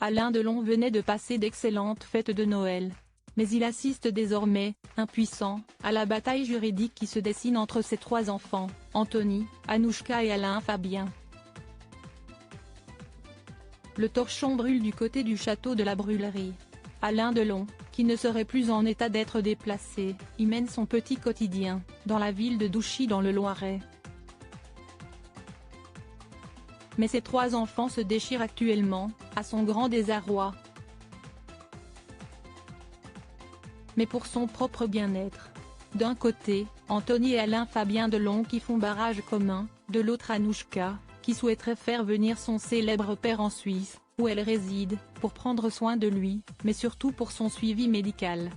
Alain Delon venait de passer d'excellentes fêtes de Noël. Mais il assiste désormais, impuissant, à la bataille juridique qui se dessine entre ses trois enfants, Anthony, Anouchka et Alain Fabien. Le torchon brûle du côté du château de la Brûlerie. Alain Delon, qui ne serait plus en état d'être déplacé, y mène son petit quotidien, dans la ville de Douchy dans le Loiret. Mais ses trois enfants se déchirent actuellement, à son grand désarroi. Mais pour son propre bien-être. D'un côté, Anthony et Alain Fabien Delon qui font barrage commun, de l'autre Anouchka, qui souhaiterait faire venir son célèbre père en Suisse, où elle réside, pour prendre soin de lui, mais surtout pour son suivi médical.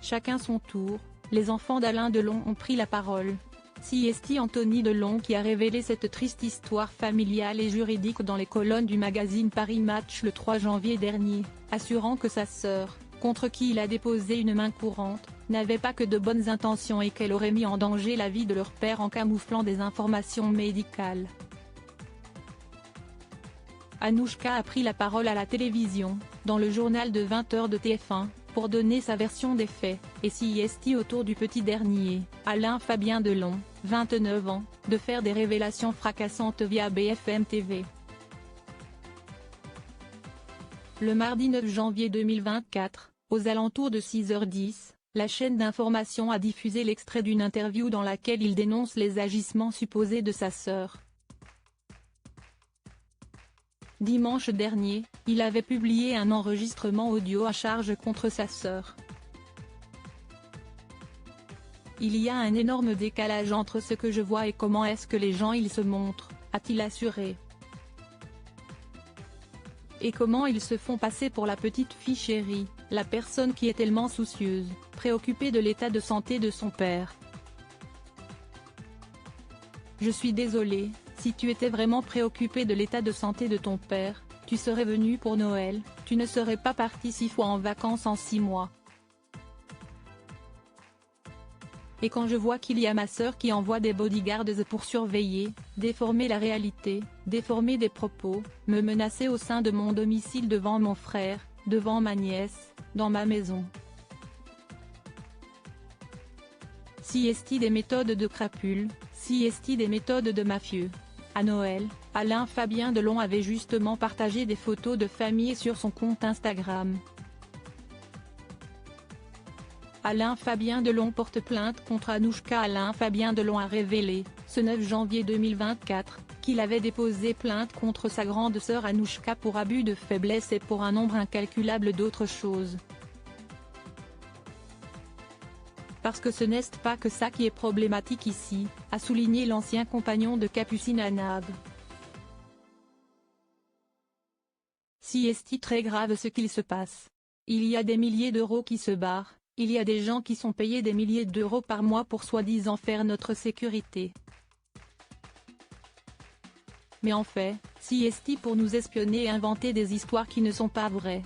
Chacun son tour, les enfants d'Alain Delon ont pris la parole. C'est Anthony Delon qui a révélé cette triste histoire familiale et juridique dans les colonnes du magazine Paris Match le 3 janvier dernier, assurant que sa sœur, contre qui il a déposé une main courante, n'avait pas que de bonnes intentions et qu'elle aurait mis en danger la vie de leur père en camouflant des informations médicales. Anouchka a pris la parole à la télévision, dans le journal de 20h de TF1, pour donner sa version des faits, et s'y autour du petit dernier, Alain Fabien Delon, 29 ans, de faire des révélations fracassantes via BFM TV. Le mardi 9 janvier 2024, aux alentours de 6h10, la chaîne d'information a diffusé l'extrait d'une interview dans laquelle il dénonce les agissements supposés de sa sœur. Dimanche dernier, il avait publié un enregistrement audio à charge contre sa sœur. Il y a un énorme décalage entre ce que je vois et comment est-ce que les gens ils se montrent, a-t-il assuré. Et comment ils se font passer pour la petite fille chérie, la personne qui est tellement soucieuse, préoccupée de l'état de santé de son père. Je suis désolée, si tu étais vraiment préoccupé de l'état de santé de ton père, tu serais venu pour Noël, tu ne serais pas parti 6 fois en vacances en 6 mois. Et quand je vois qu'il y a ma sœur qui envoie des bodyguards pour surveiller, déformer la réalité, déformer des propos, me menacer au sein de mon domicile devant mon frère, devant ma nièce, dans ma maison. Si est-il des méthodes de crapules, si est-il des méthodes de mafieux. À Noël, Alain Fabien Delon avait justement partagé des photos de famille sur son compte Instagram. Alain Fabien Delon porte plainte contre Anouchka. Alain Fabien Delon a révélé, ce 9 janvier 2024, qu'il avait déposé plainte contre sa grande sœur Anouchka pour abus de faiblesse et pour un nombre incalculable d'autres choses. Parce que ce n'est pas que ça qui est problématique ici, a souligné l'ancien compagnon de Capucine Anave. Si est très grave ce qu'il se passe. Il y a des milliers d'euros qui se barrent, il y a des gens qui sont payés des milliers d'euros par mois pour soi-disant faire notre sécurité. Mais en fait, si est pour nous espionner et inventer des histoires qui ne sont pas vraies.